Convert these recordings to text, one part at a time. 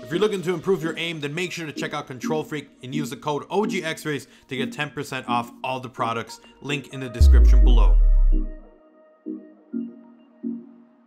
If you're looking to improve your aim, then make sure to check out Control Freak and use the code OGXRAYZ to get 10% off all the products. Link in the description below.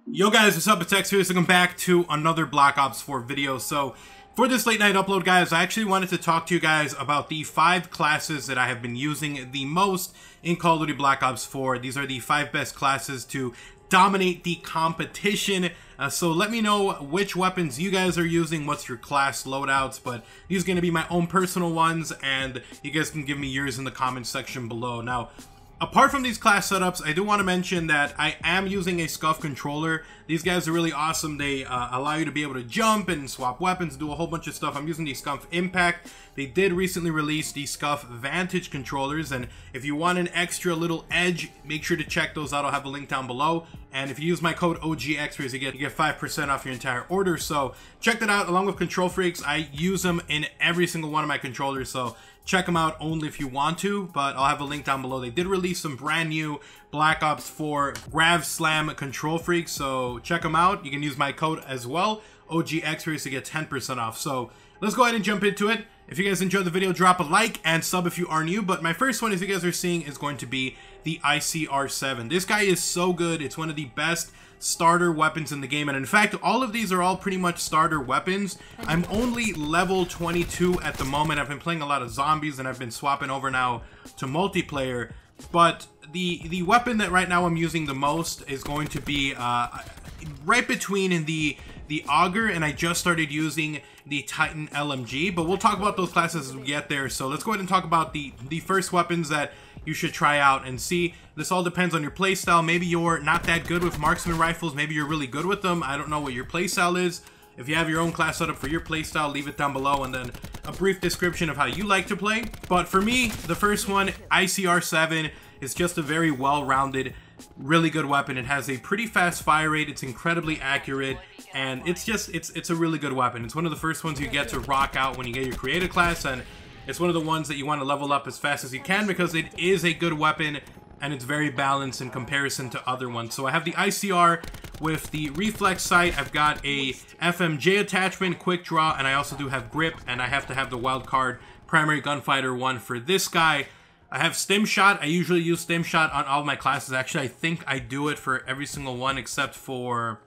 Yo guys, what's up? It's XRAYZ. Welcome back to another Black Ops 4 video. So for this late night upload, guys, I actually wanted to talk to you guys about the 5 classes that I have been using the most in Call of Duty Black Ops 4. These are the 5 best classes to dominate the competition. So let me know which weapons you guys are using, what's your class loadouts, but these are going to be my own personal ones, and you guys can give me yours in the comment section below. Now, apart from these class setups, I do want to mention that I am using a SCUF controller. These guys are really awesome. They allow you to be able to jump and swap weapons, do a whole bunch of stuff. I'm using the SCUF Impact. They did recently release the SCUF Vantage controllers, and if you want an extra little edge, make sure to check those out. I'll have a link down below. And if you use my code OGXRAYZ, you get 5% off your entire order. So check that out. Along with Control Freaks, I use them in every single one of my controllers. So check them out only if you want to, but I'll have a link down below. They did release some brand new Black Ops 4 Grav Slam Control Freaks, so check them out. You can use my code as well, OGXRAYZ, to get 10% off. So let's go ahead and jump into it. If you guys enjoyed the video, drop a like and sub if you are new. But my first one, as you guys are seeing, is going to be the ICR7. This guy is so good. It's one of the best starter weapons in the game, and in fact all of these are all pretty much starter weapons. I'm only level 22 at the moment. I've been playing a lot of zombies and I've been swapping over now to multiplayer, but the weapon that right now I'm using the most is going to be right between the Auger, and I just started using the Titan LMG, but we'll talk about those classes as we get there. So let's go ahead and talk about the first weapons that you should try out and see. This all depends on your playstyle. Maybe you're not that good with marksman rifles, maybe you're really good with them. I don't know what your playstyle is. If you have your own class setup for your playstyle, leave it down below, and then a brief description of how you like to play. But for me, the first one, ICR7, is just a very well-rounded, really good weapon. It has a pretty fast fire rate, it's incredibly accurate, and it's a really good weapon. It's one of the first ones you get to rock out when you get your creative class, and it's one of the ones that you want to level up as fast as you can because it is a good weapon and it's very balanced in comparison to other ones. So I have the ICR with the reflex sight. I've got a FMJ attachment, quick draw, and I also do have grip, and I have to have the wild card primary gunfighter one for this guy. I have stim shot. I usually use stim shot on all of my classes. Actually, I think I do it for every single one except for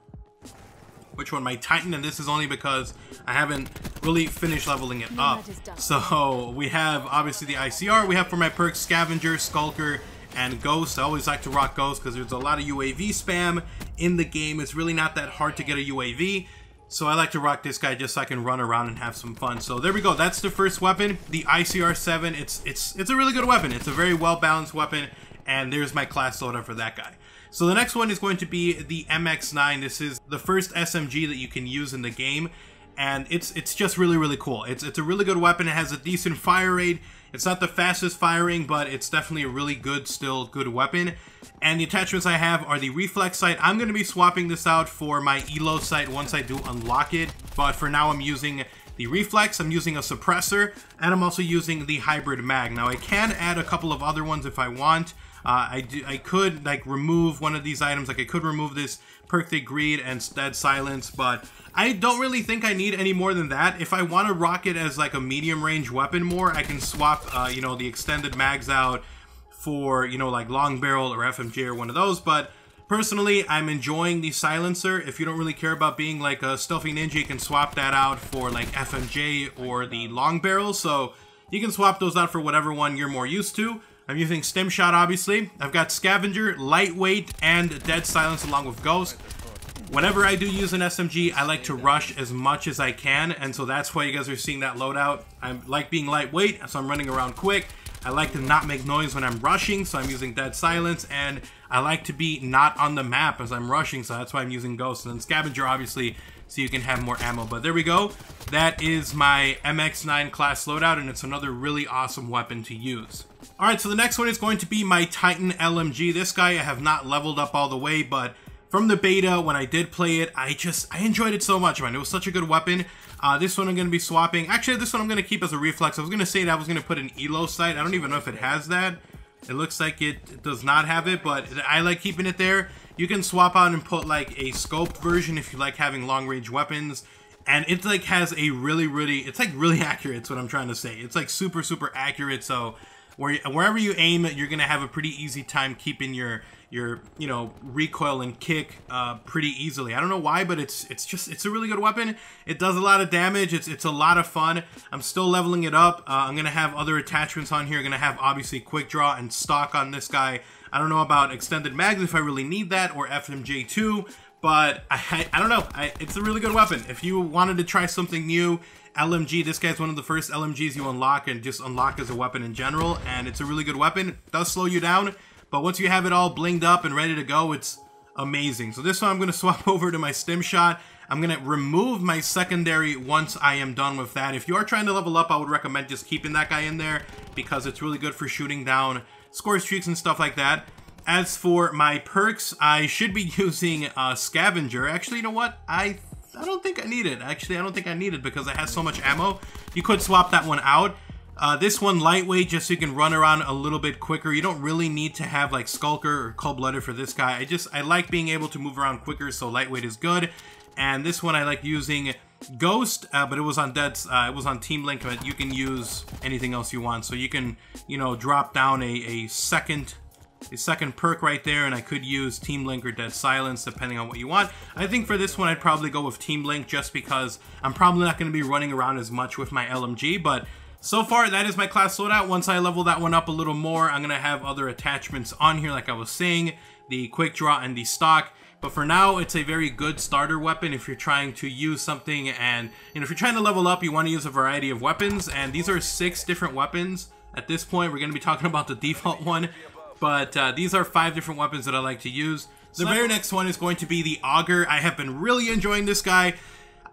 which one? My Titan, and this is only because I haven't really finished leveling it up. So we have obviously the ICR. We have for my perks Scavenger, Skulker, and Ghost. I always like to rock Ghost because there's a lot of UAV spam in the game. It's really not that hard to get a UAV. So I like to rock this guy just so I can run around and have some fun. So there we go. That's the first weapon, the ICR7. It's a really good weapon. It's a very well balanced weapon, and there's my class loadout for that guy. So the next one is going to be the MX9. This is the first SMG that you can use in the game, and it's just really cool. It's a really good weapon. It has a decent fire rate. It's not the fastest firing, but it's definitely a really good, still good weapon. And the attachments I have are the reflex sight. I'm going to be swapping this out for my ELO sight once I do unlock it, but for now I'm using the reflex, I'm using a suppressor, and I'm also using the hybrid mag. Now I can add a couple of other ones if I want. I could like remove one of these items, like I could remove this perk they greed and dead silence, but I don't really think I need any more than that. If I want to rock it as like a medium range weapon more, I can swap you know, the extended mags out for, you know, like long barrel or FMJ or one of those. But personally, I'm enjoying the silencer. If you don't really care about being like a stealthy ninja, you can swap that out for like FMJ or the long barrel. So you can swap those out for whatever one you're more used to. I'm using stim shot, obviously. I've got Scavenger, lightweight, and dead silence along with Ghost. Whenever I do use an SMG, I like to rush as much as I can, and so that's why you guys are seeing that loadout. I like being lightweight, so I'm running around quick. I like to not make noise when I'm rushing, so I'm using dead silence, and I like to be not on the map as I'm rushing, so that's why I'm using Ghost. And then Scavenger, obviously, so you can have more ammo. But there we go. That is my MX9 class loadout, and it's another really awesome weapon to use. Alright, so the next one is going to be my Titan LMG. This guy I have not leveled up all the way, but from the beta, when I did play it, I enjoyed it so much, man. It was such a good weapon. This one I'm going to be swapping. Actually, this one I'm going to keep as a reflex. I was going to say that I was going to put an ELO sight. I don't even know if it has that. It looks like it does not have it, but I like keeping it there. You can swap out and put like a scoped version if you like having long range weapons. And it like has a really, it's like really accurate. It's what I'm trying to say. It's like super accurate. So wherever you aim, you're gonna have a pretty easy time keeping your you know, recoil and kick pretty easily. I don't know why, but it's a really good weapon. It does a lot of damage. It's a lot of fun. I'm still leveling it up. I'm gonna have other attachments on here. I'm gonna have obviously quick draw and stock on this guy. I don't know about extended mags if I really need that, or FMJ2, but I don't know. It's a really good weapon. If you wanted to try something new, LMG, this guy's one of the first LMGs you unlock and just unlock as a weapon in general, and it's a really good weapon. It does slow you down, but once you have it all blinged up and ready to go, it's amazing. So this one I'm going to swap over to my stim shot. I'm going to remove my secondary once I am done with that. If you are trying to level up, I would recommend just keeping that guy in there because it's really good for shooting down score streaks and stuff like that. As for my perks, I should be using Scavenger. Actually, you know what? I don't think I need it. Actually, I don't think I need it because it has so much ammo. You could swap that one out. This one, lightweight, just so you can run around a little bit quicker. You don't really need to have like Skulker or Cold-Blooded for this guy. I like being able to move around quicker, so lightweight is good. And this one I like using Ghost, but it was on Team Link, but you can use anything else you want. So you can, you know, drop down a second perk right there, and I could use Team Link or Dead Silence depending on what you want. I think for this one I'd probably go with Team Link just because I'm probably not going to be running around as much with my LMG, but so far that is my class loadout. Once I level that one up a little more, I'm going to have other attachments on here like I was saying, the quick draw and the stock. But for now, it's a very good starter weapon if you're trying to use something, and you know, if you're trying to level up, you want to use a variety of weapons, and these are 6 different weapons. At this point, we're going to be talking about the default one, but these are 5 different weapons that I like to use. The very next one is going to be the Auger. I have been really enjoying this guy.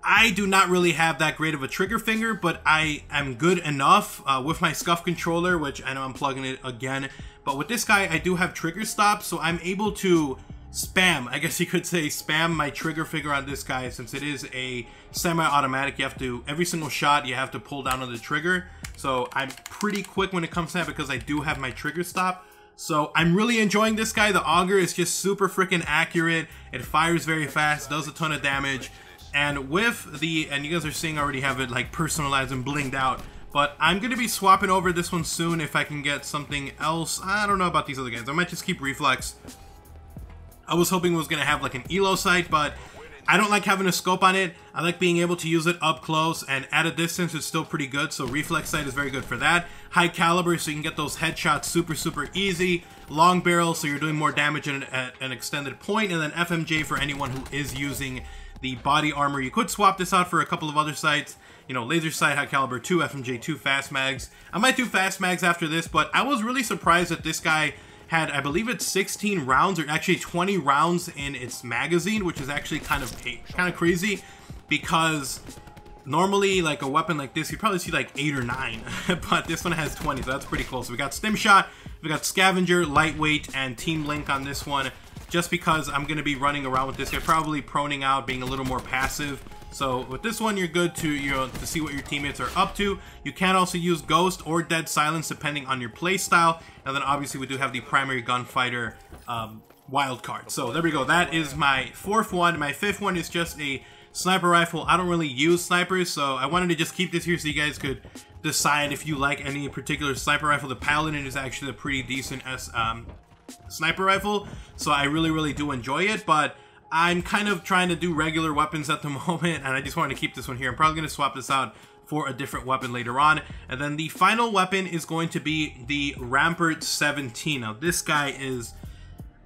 I do not really have that great of a trigger finger, but I am good enough with my SCUF controller, which I know I'm plugging it again. But with this guy, I do have trigger stop, so I'm able to spam, I guess you could say, spam my trigger finger on this guy. Since it is a semi-automatic, you have to, every single shot, you have to pull down on the trigger. So I'm pretty quick when it comes to that because I do have my trigger stop. So I'm really enjoying this guy. The Auger is just super freaking accurate. It fires very fast, does a ton of damage. And with the, and you guys are seeing I already have it like personalized and blinged out. But I'm going to be swapping over this one soon if I can get something else. I don't know about these other guys. I might just keep Reflex. I was hoping it was going to have like an ELO sight, but I don't like having a scope on it. I like being able to use it up close, and at a distance it's still pretty good, so Reflex sight is very good for that. High caliber, so you can get those headshots super easy. Long barrel, so you're doing more damage at an extended point, and then FMJ for anyone who is using the body armor. You could swap this out for a couple of other sights. You know, laser sight, high caliber 2, FMJ 2, fast mags. I might do fast mags after this, but I was really surprised that this guy had, I believe it's 16 rounds, or actually 20 rounds in its magazine, which is actually kind of crazy, because normally like a weapon like this, you probably see like 8 or 9, but this one has 20, so that's pretty cool. So we got Stim Shot, we got Scavenger, Lightweight, and Team Link on this one, just because I'm going to be running around with this guy, probably proning out, being a little more passive. So with this one, you're good to, you know, to see what your teammates are up to. You can also use Ghost or Dead Silence depending on your play style. And then obviously we do have the primary gunfighter wild card. So there we go. That is my 4th one. My 5th one is just a sniper rifle. I don't really use snipers, so I wanted to just keep this here so you guys could decide if you like any particular sniper rifle. The Paladin is actually a pretty decent sniper rifle, so I really do enjoy it, but I'm kind of trying to do regular weapons at the moment, and I just wanted to keep this one here. I'm probably going to swap this out for a different weapon later on. And then the final weapon is going to be the Rampart 17. Now this guy is,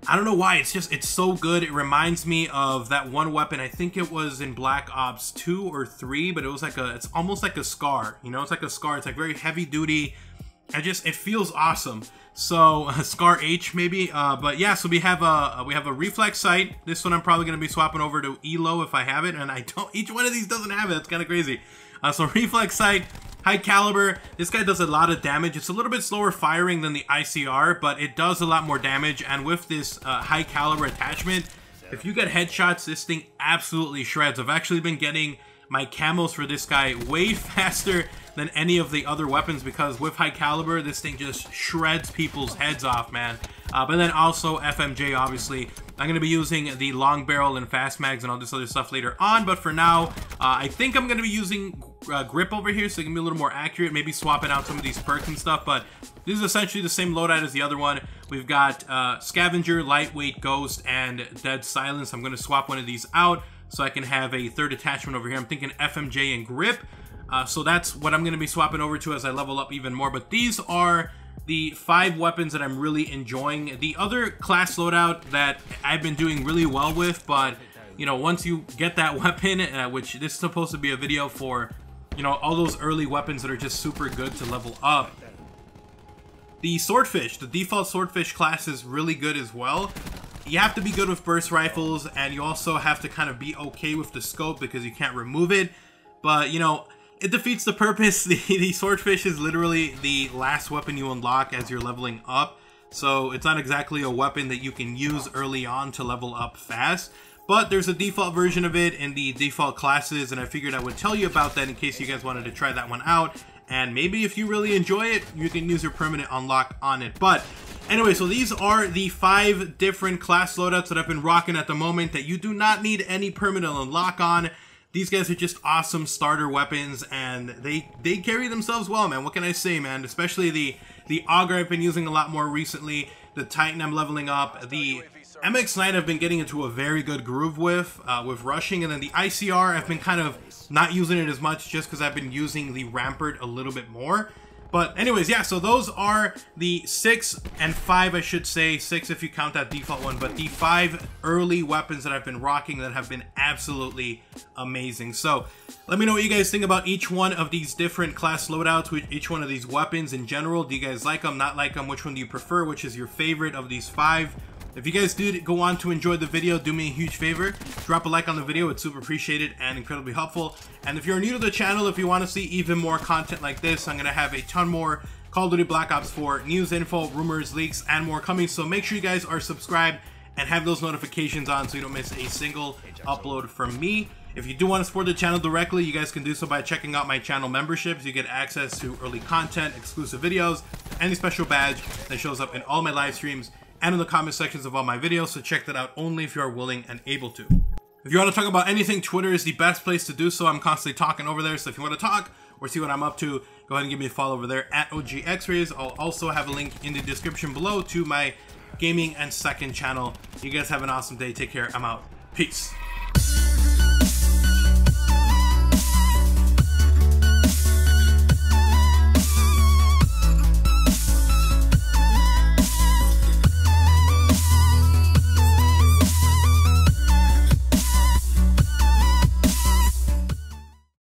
I don't know why, it's so good. It reminds me of that one weapon, I think it was in Black Ops 2 or 3, but it was like it's almost like a SCAR, you know, it's like a SCAR. It's like very heavy duty. It feels awesome. So SCAR H maybe, but yeah. So we have a reflex sight. This one I'm probably gonna be swapping over to ELO if I have it, and I don't. Each one of these doesn't have it. It's kind of crazy. So reflex sight, high caliber. This guy does a lot of damage. It's a little bit slower firing than the ICR, but it does a lot more damage. And with this high caliber attachment, if you get headshots, this thing absolutely shreds. I've actually been getting my camos for this guy way faster than any of the other weapons, because with high caliber, this thing just shreds people's heads off, man. But then also FMJ, obviously. I'm going to be using the long barrel and fast mags and all this other stuff later on, but for now, I think I'm going to be using grip over here, so it can be a little more accurate, maybe swapping out some of these perks and stuff, but this is essentially the same loadout as the other one. We've got Scavenger, Lightweight, Ghost, and Dead Silence. I'm going to swap one of these out so I can have a third attachment over here. I'm thinking FMJ and grip, so that's what I'm going to be swapping over to as I level up even more, but these are the 5 weapons that I'm really enjoying. The other class loadout that I've been doing really well with, but you know, once you get that weapon, which this is supposed to be a video for, you know, all those early weapons that are just super good to level up. The Swordfish, the default Swordfish class is really good as well. You have to be good with burst rifles, and you also have to kind of be okay with the scope because you can't remove it, but you know, it defeats the purpose. The Swordfish is literally the last weapon you unlock as you're leveling up, so it's not exactly a weapon that you can use early on to level up fast, but there's a default version of it in the default classes, and I figured I would tell you about that in case you guys wanted to try that one out, and maybe if you really enjoy it, you can use your permanent unlock on it. But anyway, so these are the 5 different class loadouts that I've been rocking at the moment that you do not need any permanent unlock on. These guys are just awesome starter weapons, and they carry themselves well, man. What can I say, man? Especially the Auger I've been using a lot more recently. The Titan I'm leveling up. The MX9 I've been getting into a very good groove with rushing, and then the ICR I've been kind of not using it as much just because I've been using the Rampart a little bit more. But anyways, yeah, so those are the 6 and 5, I should say, 6 if you count that default one, but the 5 early weapons that I've been rocking that have been absolutely amazing. So let me know what you guys think about each one of these different class loadouts, with each one of these weapons in general. Do you guys like them, not like them? Which one do you prefer? Which is your favorite of these 5? If you guys did go on to enjoy the video, do me a huge favor, drop a like on the video. It's super appreciated and incredibly helpful. And if you're new to the channel, if you want to see even more content like this, I'm going to have a ton more Call of Duty Black Ops 4 news, info, rumors, leaks, and more coming. So make sure you guys are subscribed and have those notifications on so you don't miss a single upload from me. If you do want to support the channel directly, you guys can do so by checking out my channel memberships. You get access to early content, exclusive videos, and a special badge that shows up in all my live streams and in the comment sections of all my videos, so check that out only if you are willing and able to. If you want to talk about anything, Twitter is the best place to do so. I'm constantly talking over there, so if you want to talk or see what I'm up to, go ahead and give me a follow over there at OGXRAYZ. I'll also have a link in the description below to my gaming and second channel. You guys have an awesome day. Take care. I'm out. Peace.